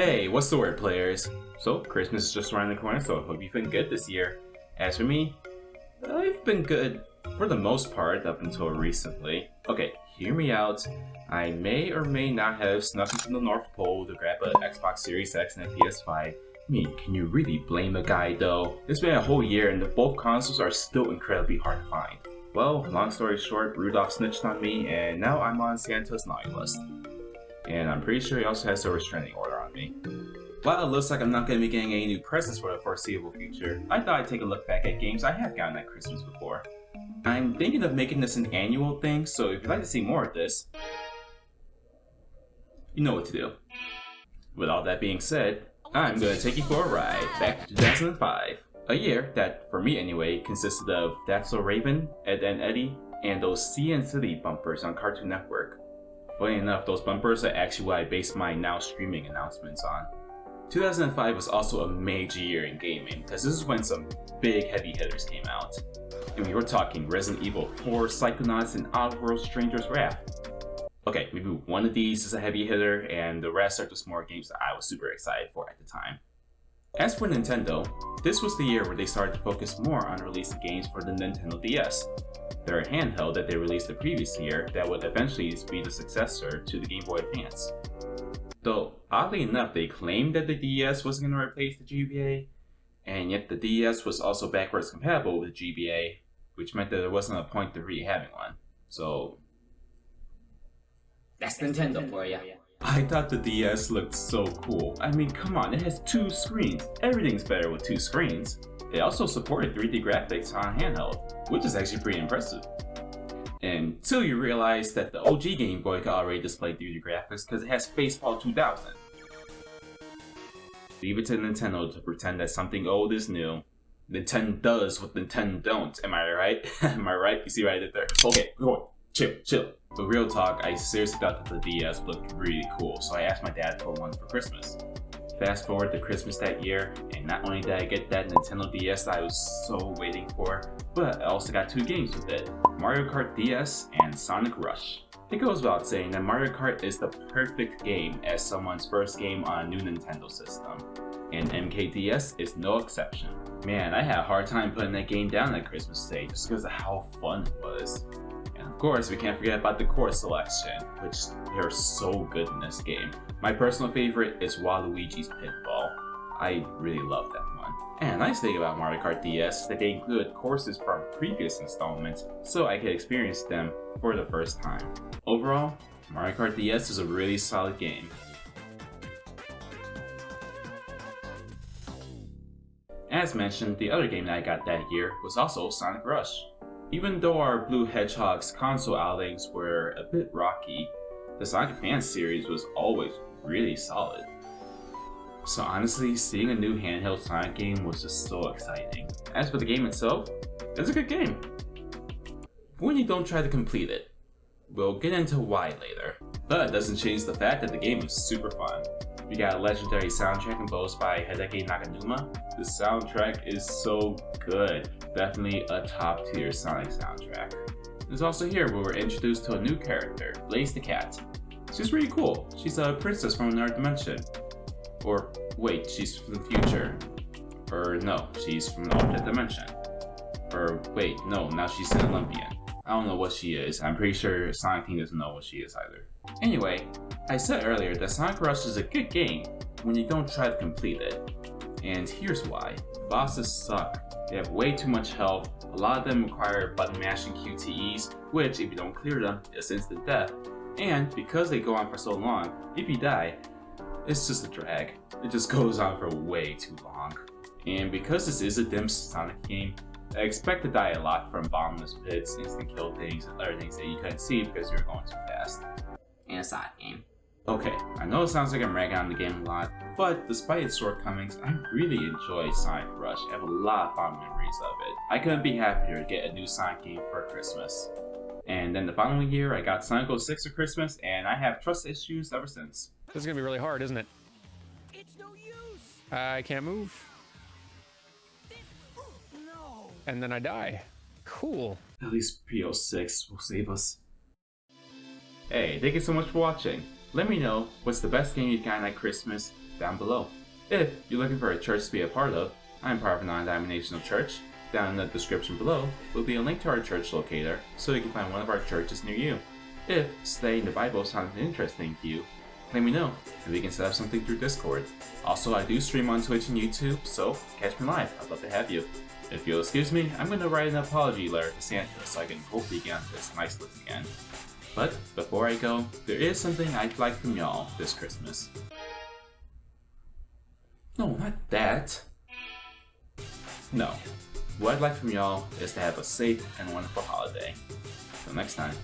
Hey, what's the word, players? So, Christmas is just around the corner, so I hope you've been good this year. As for me, I've been good for the most part up until recently. Okay, hear me out. I may or may not have snuck into the North Pole to grab an Xbox Series X and a PS5. I mean, can you really blame a guy though? It's been a whole year and both consoles are still incredibly hard to find. Well, long story short, Rudolph snitched on me and now I'm on Santa's naughty list. And I'm pretty sure he also has a restraining order on me. While it looks like I'm not going to be getting any new presents for the foreseeable future, I thought I'd take a look back at games I have gotten at Christmas before. I'm thinking of making this an annual thing, so if you'd like to see more of this, you know what to do. With all that being said, I'm going to take you for a ride back to 2005. A year that, for me anyway, consisted of That's So Raven, Ed and Eddy, and those Sea and City bumpers on Cartoon Network. Funny enough, those bumpers are actually what I base my now streaming announcements on. 2005 was also a major year in gaming, because this is when some big heavy hitters came out. And we were talking Resident Evil 4, Psychonauts, and Oddworld Stranger's Wrath. Okay, maybe one of these is a heavy hitter, and the rest are just more games that I was super excited for at the time. As for Nintendo, this was the year where they started to focus more on releasing games for the Nintendo DS, their handheld that they released the previous year that would eventually be the successor to the Game Boy Advance. Though, oddly enough, they claimed that the DS wasn't going to replace the GBA, and yet the DS was also backwards compatible with the GBA, which meant that there wasn't a point to really having one. So, that's Nintendo for ya. I thought the DS looked so cool. I mean, come on, it has 2 screens. Everything's better with 2 screens. It also supported 3D graphics on handheld, which is actually pretty impressive. Until you realize that the OG Game Boy could already display 3D graphics because it has Faceball 2000. Leave it to Nintendo to pretend that something old is new. Nintendo does what Nintendo don't, am I right? Am I right? You see what I did there? Okay, go on. Chill. But real talk, I seriously thought that the DS looked really cool, so I asked my dad for one for Christmas. Fast forward to Christmas that year, and not only did I get that Nintendo DS that I was so waiting for, but I also got 2 games with it, Mario Kart DS and Sonic Rush. It goes without saying that Mario Kart is the perfect game as someone's first game on a new Nintendo system, and MKDS is no exception. Man, I had a hard time putting that game down at Christmas Day just because of how fun it was. And of course, we can't forget about the course selection, which they're so good in this game. My personal favorite is Waluigi's Pinball. I really love that one. And a nice thing about Mario Kart DS is that they included courses from previous installments, so I could experience them for the first time. Overall, Mario Kart DS is a really solid game. As mentioned, the other game that I got that year was also Sonic Rush. Even though our Blue Hedgehog's console outings were a bit rocky, the Sonic Advance series was always really solid. So honestly, seeing a new handheld Sonic game was just so exciting. As for the game itself, it's a good game, when you don't try to complete it. We'll get into why later, but it doesn't change the fact that the game is super fun. We got a legendary soundtrack composed by Hideki Naganuma. The soundtrack is so good, definitely a top tier Sonic soundtrack. It's also here where we're introduced to a new character, Blaze the Cat. She's really cool. She's a princess from another dimension. Or wait, she's from the future. Or no, she's from an alternate dimension. Or wait, no, now she's an Olympian. I don't know what she is. I'm pretty sure Sonic Team doesn't know what she is either. Anyway, I said earlier that Sonic Rush is a good game when you don't try to complete it. And here's why. Bosses suck. They have way too much health. A lot of them require button mashing QTEs, which if you don't clear them, is instant death. And because they go on for so long, if you die, it's just a drag. It just goes on for way too long. And because this is a dim Sonic game, I expect to die a lot from bottomless pits, instant kill things, and other things that you couldn't see because you were going too fast. In a Sonic game. Okay, I know it sounds like I'm ragging on the game a lot, but despite its shortcomings, I really enjoy Sonic Rush. I have a lot of fond memories of it. I couldn't be happier to get a new Sonic game for Christmas. And then the following year, I got Sonic 06 for Christmas, and I have trust issues ever since. This is gonna be really hard, isn't it? It's no use. I can't move. No. And then I die. Cool. At least P06 will save us. Hey, thank you so much for watching. Let me know what's the best game you've gotten at Christmas, down below. If you're looking for a church to be a part of, I'm part of a non-denominational church. Down in the description below will be a link to our church locator so you can find one of our churches near you. If studying the Bible sounds interesting to you, let me know and we can set up something through Discord. Also, I do stream on Twitch and YouTube, so catch me live. I'd love to have you. If you'll excuse me, I'm going to write an apology letter to Santa so I can hopefully get onto this nice list again. But before I go, there is something I'd like from y'all this Christmas. No, not that. No. What I'd like from y'all is to have a safe and wonderful holiday. Till next time.